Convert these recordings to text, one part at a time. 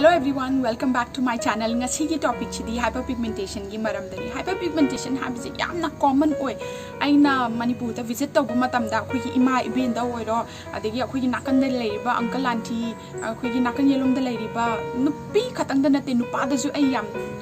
Hello everyone, welcome back to my channel. Ngasi ki topic chidi hyperpigmentation gi maramdani. Hyperpigmentation habise yamna common oi. Aina Manipur ta visit tawba matamda khoi gi ima ibin da oiro adegi khoi gi nakan da leiriba uncle auntie khoi gi nakan yelom da leiriba nupi khatang da nate nupa da ju ai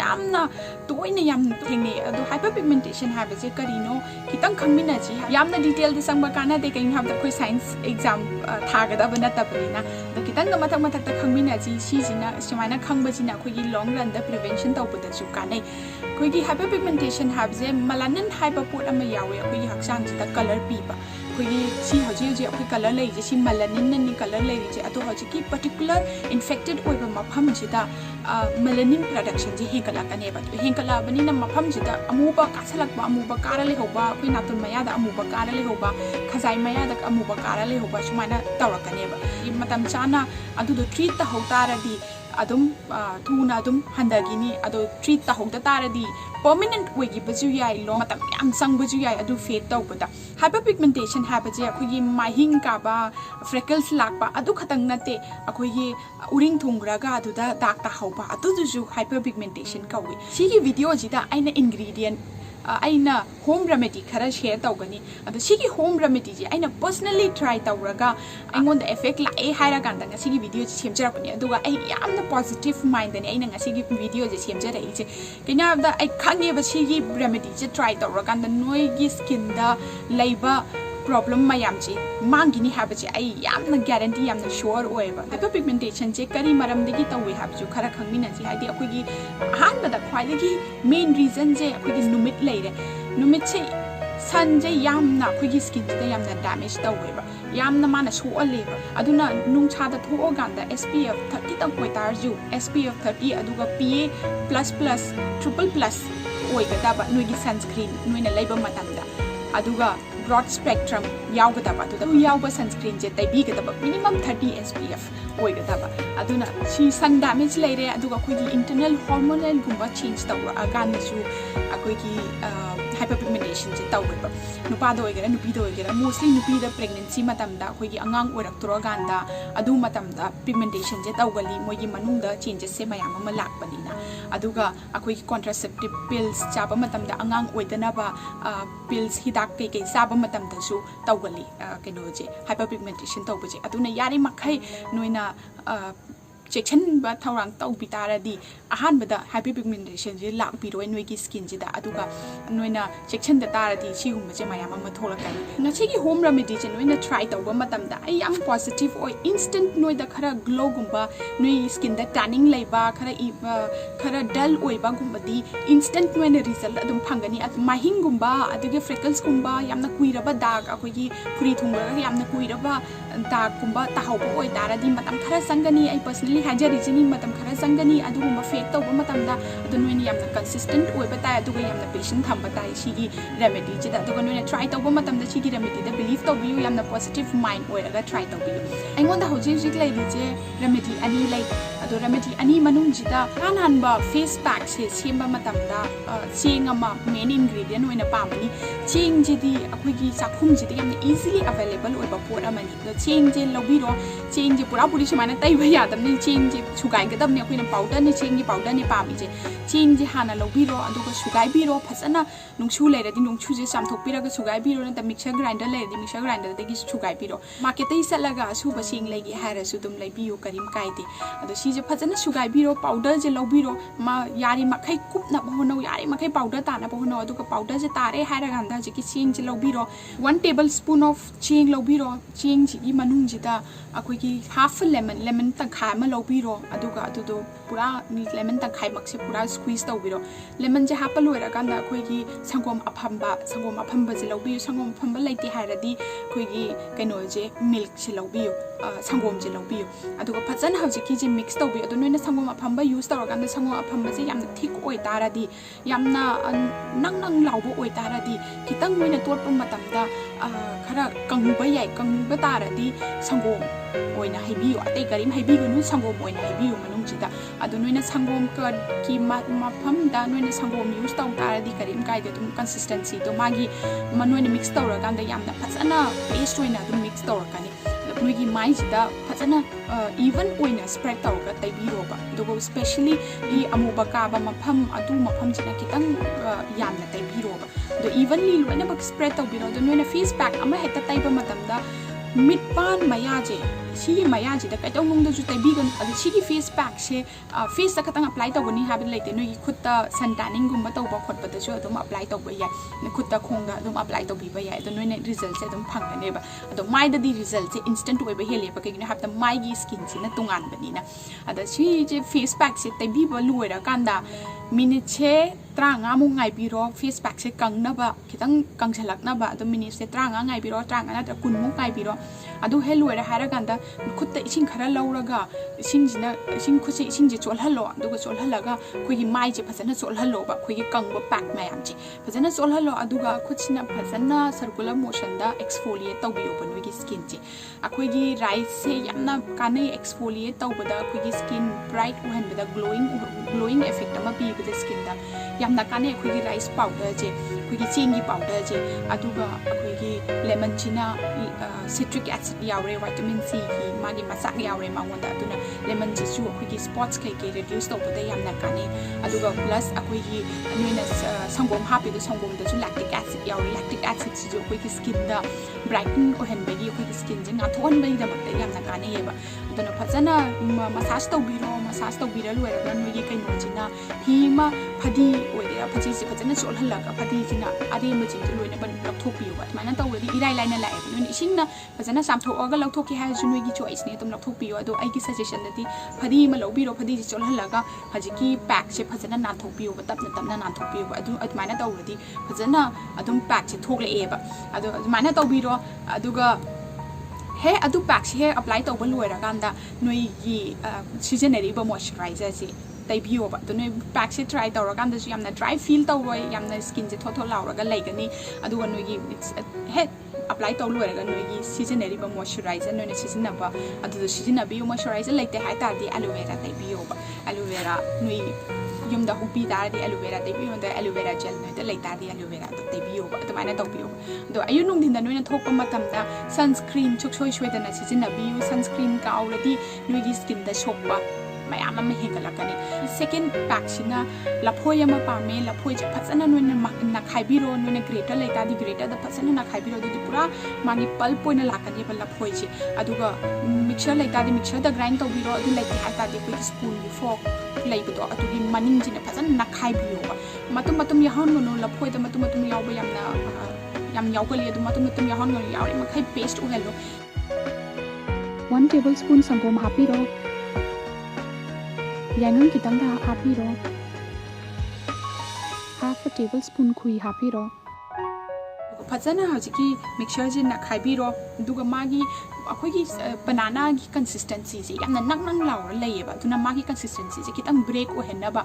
yamna toina yam thingne adu hyperpigmentation habise karino kitang khangmina ji yamna detail di sangba kana de kain habda khoi science exam thaga da bana tabina da kitang da matak matak ta khangmina ji si jina Sumana Kangbajina Kugi long run the prevention of the Sukane. Kugi hyperpigmentation habs a malanan hyperport and mayawe, Kugi Hakshan, the color peeper. Kugi see how color lady, see melanin and color lady, Atohaki particular infected over Mapamjita, melanin production, Hinkalakaneba, Hinkala, Banina Mapamjita, Amuba, Kasalak, Amuba Karalehoba, Quinatul Mayada, Amuba Karalehoba, Kazai Mayada, Amuba Karalehoba, Shumana, Tarakaneba. Matam Chana, Adu the treat the Hotara di. Adum tuna adum handagini ado treat ta hogda taradi permanent wegi baju yai long matam yam sang baju yai adu fade tawbada hyperpigmentation habaje akhoi mahing ka ba freckles lakba adu khatang nate akhoi uring thungraga adu da dak ta hauba adu ju hyperpigmentation kawi sigi video jida aina ingredient aina home remedy khara share tawgani adu sigi home remedy ji aina personally try tawraga aingon the effect la ai haira ganda nga sigi video ji semjarapani aduga ai yamna positive mind ani aina nga sigi video ji semjara ije kina da ai khange ba sigi remedy ji try tawraga da noi gi skin da leiba problem mayam ji mangini habaji ai yamna guarantee yamna sure oiba hyperpigmentation je kari maram degi tawi habju khara khangmina ji haidi akoi gi han bada khwai degi main reason je akoi gi numit leire numit che sun je yamna akoi gi skin je yamna damage tawiba yamna mana soaleba aduna nungcha da tho ganda SPF 30 tang koi tar ju SPF 30 aduga PA++ triple+ oigada ba noi gi sunscreen noina leiba matamda aduga broad spectrum yaugada to the yauba sunscreen jet taibigani minimum 30 SPF oigadaba aduna si sun damage later aduga khoi internal hormonal gumba change tawra aganda su akoi hyperpigmentation je tawba nupa do oigara nupi do oigara mostly nupi da pregnancy matamda khoi angang oiraktura ganda adu matamda pigmentation je tawgali mogi manungda changes se mayam ama lakpanina aduga akoi contraceptive pills chaba matamda angang oidanaba pills hidak ke ke saba matamda su tawgali kenoje hyperpigmentation tawbaje aduna yari makhai noina section ba thawrang taw bitaradi ahan bada hyperpigmentation je lak biroi noi gi skin ji da aduga noina section da taradi sigum je mayam ama tholakani ngachi gi home remedy je noina try tawba matam da ai yam positive oi instant noi da khara glow gumba noi skin da tanning leiba khara dull oi ba gumba di instant noina result adum phangani at mahing gumba aduge freckles gumba yamna kuiraba dag akoi gi puri thunga yamna kuiraba dag gumba tahawba oi taradi matam khara sangani ai personally hajari jini matam khara sangani adugumba fake tawba matamda adu noina yamna consistent oiba tai aduga yamna patient thamba tai sigi remedy jida aduga noina try tawba matamda sigi remedy da believe tawbiyu yamna positive mind oiraga try tawbiyu aingonda hojik lai je remedy ani lai adu remedy ani manung jida hanba face pack se semba matamda chengama main ingredient oina pamani cheng jidi akoi gi sakhum jidi yamna easily available oiba pot amani da cheng je lobiro cheng je pura puri sumana taiba yadamni cheng je sugai gadamni akoina powder ni cheng gi powder ni pami je cheng je hana lobiro aduga sugai biro phasana nungchu leiradi nungchu je samthokpiraga sugai biro na mixer grinder leiradi mixer grinder dagi sugai biro market ai salaga suba sing legi harasu dum leibiyo karim kaide adu si je phasana sugai biro powder je lobiro ma yari makhai kupna bono yari makhai powder ta na bono aduga powder je tare haraga anda je ki cheng je lobiro 1 tablespoon of cheng lobiro cheng ji gi manung jida akoi gi half a lemon tangkhai ma lobiro aduga adudo pura lemon tangkhai makse pura squeeze tawbiro lemon je hapa loira ganda akoi gi sangom aphamba je lobiro sangom aphamba laiti haradi akoi gi kaino je milk je lobiro sangom je lobiro aduga phajana hauji ki je mix tawbi adu noina sangom aphamba use tawra ganda sangom aphamba je yamna thick oi taradi yamna nang lawbo oi taradi kitang noina torpa matamda khara kangba yai kangba taradi sangom oina haibiyo atei karim haibiyo nu sangom oina haibiyo manung jida adu noina sangom ka ki mafam da noina sangom use taw taradi karim kai de dum consistency do magi manoina mix tawra ganda yamna phajana paste oina dum mix tawra kani noigi mai jida phajana even oina spread tawra taibiro ba ꯑꯗꯨꯒ ꯁ꯭ꯄꯦꯁꯤꯌꯦꯂꯤ ꯒꯤ ꯑꯃꯨꯕ ꯀꯥꯕ ꯃꯐꯝ ꯑꯗꯨ ꯃꯐꯝꯁꯤꯅ ꯈꯤꯇꯪ ꯌꯥꯝꯅ ꯇꯩꯕꯤꯔꯣꯕ ꯑꯗꯣ ꯏꯚꯟꯂꯤ ꯂꯣꯏꯅꯃꯛ ꯁ꯭ꯄ꯭ꯔꯦꯗ ꯇꯧꯕꯤꯔꯣ ꯑꯗꯣ ꯅꯣꯏꯅ ꯐꯦꯁ ꯄꯦꯛ ꯑꯃ ꯍꯦꯛꯇ ꯇꯩꯕ ꯃꯇꯝꯗ ꯃꯤꯠꯄꯥꯟ ꯃꯌꯥꯁꯦ ꯁꯤꯒꯤ ꯃꯌꯥꯁꯤꯗ ꯀꯩꯗꯧꯅꯨꯡꯗꯁꯨ ꯇꯩꯕꯤꯒꯅꯨ ꯑꯗꯣ ꯁꯤꯒꯤ ꯐꯦꯁ ꯄꯦꯛꯁꯦ ꯐꯦꯁꯇ ꯈꯛꯇꯪ ꯑꯄ꯭ꯂꯥꯏ ꯇꯧꯒꯅꯤ ꯍꯥꯏꯕ ꯂꯩꯇꯦ ꯅꯣꯏꯒꯤ ꯈꯨꯠꯇ ꯁꯟ ꯇꯥꯅꯤꯡꯒꯨꯝꯕ ꯇꯧꯕ ꯈꯣꯠꯄꯗꯁꯨ ꯑꯗꯨꯝ ꯑꯄ꯭ꯂꯥꯏ ꯇꯧꯕ ꯌꯥꯏ ꯈꯨꯠꯇ ꯈꯣꯡꯗ ꯑꯗꯨꯝ ꯑꯄ꯭ꯂꯥꯏ ꯇꯧꯕꯤꯕ ꯌꯥꯏ ꯑꯗꯣ ꯅꯣꯏꯅ ꯔꯤꯖꯜꯠꯁꯦ ꯑꯗꯨꯝ ꯐꯪꯒꯅꯦꯕ ꯑꯗꯣ ꯃꯥꯏꯗꯗꯤ ꯔꯤꯖꯜꯠꯁꯦ ꯏꯟꯁꯇꯦꯟꯠ ꯑꯣꯏꯕ ꯍꯦꯜꯂꯦꯕ ꯀꯩꯒꯤꯅꯣ ꯍꯥꯏꯕꯗ ꯃꯥꯏꯒꯤ ꯁ꯭ꯀꯤꯟꯁꯤꯅ ꯇꯣꯉꯥꯟꯕꯅꯤꯅ ꯑꯗ ꯁꯤꯁꯦ ꯐꯦꯁ ꯄꯦꯛꯁꯦ ꯇꯩꯕꯤꯕ ꯂꯣꯏꯔꯀꯥꯟꯗ ꯃꯤꯅꯤꯠꯁꯦ 35ꯃꯨꯛ ꯉꯥꯏꯕꯤꯔꯣ ꯐꯦꯁ ꯄꯦꯛꯁꯦ ꯀꯪꯅꯕ ꯈꯤꯇꯪ ꯀꯪꯁꯤꯜꯂꯛꯅꯕ ꯑꯗꯣ ꯃꯤꯅꯤꯠꯁꯦ 35 ꯉꯥꯏꯕꯤꯔꯣ 35 ꯅꯠꯇ꯭ꯔꯒ 20ꯃꯨꯛ ꯉꯥꯏꯕꯤꯔꯣ ꯑꯗꯨ ꯍꯦꯛ ꯂꯣꯏꯔꯦ ꯍꯥꯏꯔꯀꯥꯟꯗ ꯈꯨꯠꯇ ꯏꯁꯤꯡ ꯈꯔ ꯂꯧꯔꯒ ꯈꯨꯠꯁꯦ ꯏꯁꯤꯡꯁꯦ ꯆꯣꯠꯍꯜꯂꯣ ꯑꯗꯨꯒ ꯆꯣꯠꯍꯜꯂꯒ ꯑꯩꯈꯣꯏꯒꯤ ꯃꯥꯏꯁꯦ ꯐꯖꯅ ꯆꯣꯠꯍꯜꯂꯣꯕ ꯑꯩꯈꯣꯏꯒꯤ ꯀꯪꯕ ꯄꯦꯛ ꯃꯌꯥꯝꯁꯦ ꯐꯖꯅ ꯆꯣꯠꯍꯜꯂꯣ ꯑꯗꯨꯒ ꯈꯨꯠꯁꯤꯅ ꯐꯖꯅ ꯁꯔꯀꯨꯂꯔ ꯃꯣꯁꯟꯗ ꯑꯦꯛꯁꯐꯣꯂꯤꯌꯦꯠ ꯇꯧꯕꯤꯌꯣꯕ ꯅꯣꯏꯒꯤ ꯁ꯭ꯀꯤꯟꯁꯦ ꯑꯩꯈꯣꯏꯒꯤ ꯔꯥꯏꯁꯁꯦ ꯌꯥꯝꯅ ꯀꯥꯟꯅꯩ ꯑꯦꯛꯁꯐꯣꯂꯤꯌꯦꯠ ꯇꯧꯕꯗ ꯑꯩꯈꯣꯏꯒꯤ ꯁ꯭ꯀꯤꯟ ꯕ꯭ꯔꯥꯏꯠ ꯑꯣꯏꯍꯟꯕꯗ ꯒ꯭ꯂꯣꯋꯤꯡ ꯏꯐꯦꯛट ꯑꯃ ꯄꯤꯕꯗ ꯁ꯭ꯀꯤꯟꯗ ꯌꯥꯝꯅ ꯀꯥꯟꯅꯩ ꯑꯩꯈꯣꯏꯒꯤ ꯔꯥꯏꯁ ꯄꯥꯎꯗꯔꯁꯦ ꯑꯩꯈꯣꯏꯒꯤ ꯆꯦꯡꯒꯤ ꯄꯥꯎꯗꯔꯁꯦ ꯑꯗꯨꯒ ꯑꯩꯈꯣꯏꯒꯤ ꯂꯦꯃꯟꯁꯤꯅ citric acid yaure vitamin C ki magi machak yaure mangonda aduna lemon jisu akhoi spots kai kai reduce tawbada yamna kane aduga plus akhoi gi noina sangom hapi do sangom da su lactic acid yaure lactic acid ji akhoi gi skin da brighten ohen bagi akhoi gi skin je ngathon bagi da bakta yamna kane yeba aduna phajana massage tawbira loiraga noi gi kaino jina hima phadi oidira phaji si phajana solhalaga phadi jina arema jin loina ban lakthopiyo ba mana tawradi irai laina la eb noi isingna फजन सामथोगा लौथोके है नोगी चोइस ने तुम लौथोपियो अदो आई suggestion दती फदी म लौबिरो फदी चोलहलगा हजिकी pack से फजन नाथोपियो तपना तपना नाथोपियो अदु अदमाना तौरदी फजन अदुम pack से थोगलेएबा अदो अदमाना तौबिरो अदुगा हे अदु पैक से अप्लाई तौबा लोयराकांदा नोइगी सिजनरीबा मॉइस्चराइजर से तैबियोबा तो नोइ पैक से ट्राई तौरकांदा यामना ड्राई फील तौरोय यामना स्किन से थोथो लाउरगा लेगनी अदुगा नोइगी हे अप्लाई तौ लोरगा नोइगी सिजनरीबा मॉइस्चराइजर नोइना सिजनबा अदुदो सिजनबियो मॉइस्चराइजर लेते हाय तादि एलोवेरा तैबियोबा एलोवेरा नोइ युमदा हुपी तादि एलोवेरा तैबियो द एलोवेरा जेल नोइदा लेतादि एलोवेरा तैबियोबा अदुमाइना तौबियोबा दो अयु नुंदिन नोइना थोकपा मतमदा सनस्क्रीन चुकसोय सोयदना सिजनबियो सनस्क्रीन का औरदी नोइगी स्किन दा सोकपा मैम हेंगलकनी सेकेंड पैक सिना लफोय अमा पामे लफोय जे फजना नोइना नखाइबिरो नोइना ग्रेटर लेतादि ग्रेटर द फजना नखाइबिरो दि पुरा मागी पल्प ओइना लाकनी बा लफोय जे अदुगा मिक्सर लेतादि मिक्सर द ग्राइंड तौबिरो अदु लेते हातादि कोइ स्पून फोक लेबदो अदुगी मनिंग जिना फजना नखाइबिरो मतुम मतुम याहनगनो लफोय द मतुम मतुम यावबा याम यावगली अदु मतुम मतुम याहनगनो यावरे मखै पेस्ट ओहेलो 1 tablespoon संगोम हापिरो यानंग कितंग दा हापिरो half a tablespoon Khui हापिरो फजना हजिकी mixer जे नखाइबिरो दुगा मागी अखोगी बनाना की कंसिस्टेंसी से यामना नंग लाउर लेयेबा दुना मागी कंसिस्टेंसी से कितंग ब्रेक ओहेनबा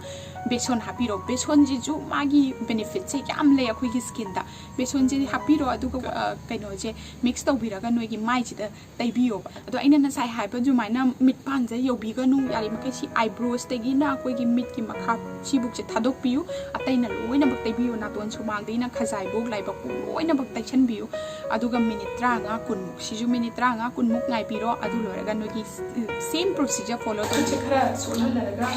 बेसन हापिरो बेसन जी जो मागी बेनिफिट से याम ले अखोगी स्किन दा बेसन जी हापिरो अदुगा कैनो जे मिक्स तौबिरागा नोइगी माइ जिदा तैबियो अदो आइना नसाइ हाइबा जुमाइना मिट पान जे योबिगनु यारि मकै सी आईब्रोज तेगी ना अखोगी मिट की मखा सिबुक जे थादोकपियो अतैना लोइना बक तैबियो नातोन सुमांगदैना खजाइ बोग लाइबा लोइना बक तैछनबियो अदुगा मिनिट 35 कुन सिजु minute 35 कुनमुक ngaibiro adu loraga nogi same procedure follow to chekra solhalaga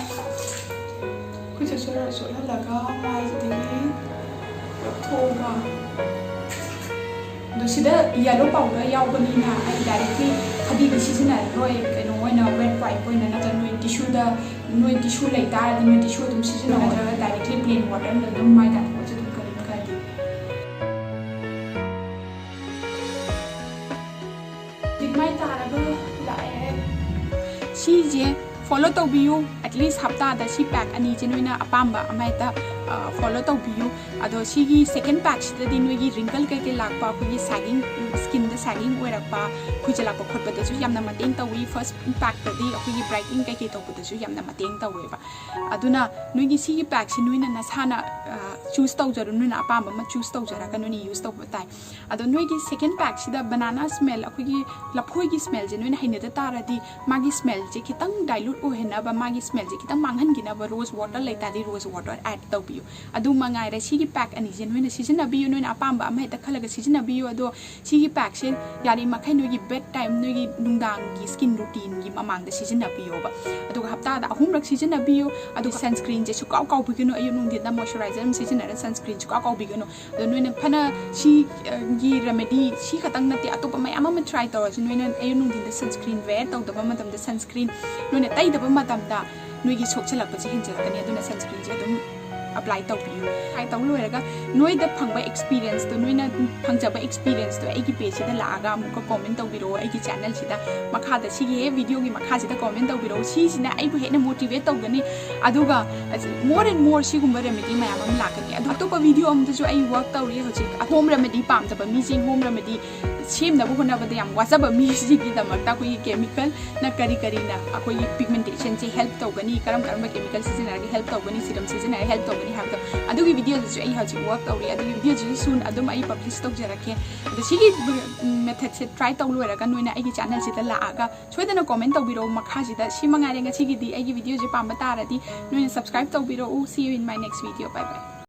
kucha solhalaga mai de thoga do sida yellow powder yawbani na I directly khadi decision roi keno oina wet wipe oina na ta noi tissue lai ta noi tissue dum decision na directly plain water na dum mai da ko dum kari kadi mai taraga lae CJ follow तौबियो at least हफ्ता दा सी pack अनि जेनुइना अपाम्बा अमाइता follow तौबियो अदो सीगी second pack सिदि नोइगी wrinkle के लाकपा खुगी सैगिंग स्किन द सैगिंग ओइरकपा खुजलापा खोटपदसु यामना मतेंग तौई फर्स्ट पैक तदि अखुगी ब्राइटनिंग के तौबदसु यामना मतेंग तौवेबा अदुना नोइगी सीगी पैक सि नोइना नसाना चूज तौजरु नोइना अपाम्बा म चूज तौजरागा नोइनी यूज तौबताय अदो नोइगी सेकंड पैक सिदा बनाना स्मेल अखुगी लफोइगी स्मेल जे नोइना हैनेदा तारादि मागी स्मेल जे खितंग डाइल्यूट ओहेनबा मागी स्मेल जे खितंग मांगहनगिनबा रोज वाटर लेतादि रोज वाटर ऐड तौबियो सिजिनबियो अदु मंगाइरे सिगी पैक अनि जे नोइना सिजिनबियो नोइना अपाम्बा अमा हेता खलगा सिजिनबियो अदो सिगी पैक से यारी मखै नोगी बेड टाइम नोगी नुंगदांग गी स्किन रूटीन गी ममांग द सिजिनबियो बा अदु हप्ता दा अहुमरक सिजिनबियो अदु सनस्क्रीन जे सुकाव काव बिगनो अयु नुंगदि दा मॉइस्चराइजर म सिजिनरे सनस्क्रीन सुकाव काव बिगनो अदु नोइना फना सी गी रेमेडी सी खतंग नते अतोप मयाम म ट्राई तौर नोइना अयु नुंगदि दा सनस्क्रीन वेयर तौदबा मतम दा सनस्क्रीन नोइना तैदबा मतम दा नोगी सोक्चलकपसे हिंजलकनी अदुना sunscreen J अदुम apply taubiyu ai tau loiraga noi da phangba experience to noina phangjaba experience to ai gi page da laaga amuka comment taubiro ai gi channel sida makha da sigi he video gi makha sida comment taubiro si sina ai bu hena motivate taugani aduga more and more si gumba remedy mayam am lakani adu to video am da jo ai work tauri hoji home remedy pam da mi jing home remedy same ना बुना बदे याम वाजब मिसी की दमकता कोई chemical ना करी करी ना कोई पिगमेंटेशन से हेल्प तौगनी करम करम केमिकल सिजनर हेल्प तौगनी सीरम सिजनर हेल्प तौगनी हाब अदुगी वीडियो जो आई हजि वर्क तौरी अदुगी वीडियो जो सुन अदुम आई पब्लिश तौजरके अदु सिगी मेथड से ट्राई तौलोरगा नोइना आई चैनल से लागा सोइदना कमेंट तौबिरो मखा सिदा सिमंगारे ngasi gi di आई वीडियो जे पाम तारदी नोइना सब्सक्राइब तौबिरो see you in my next video bye bye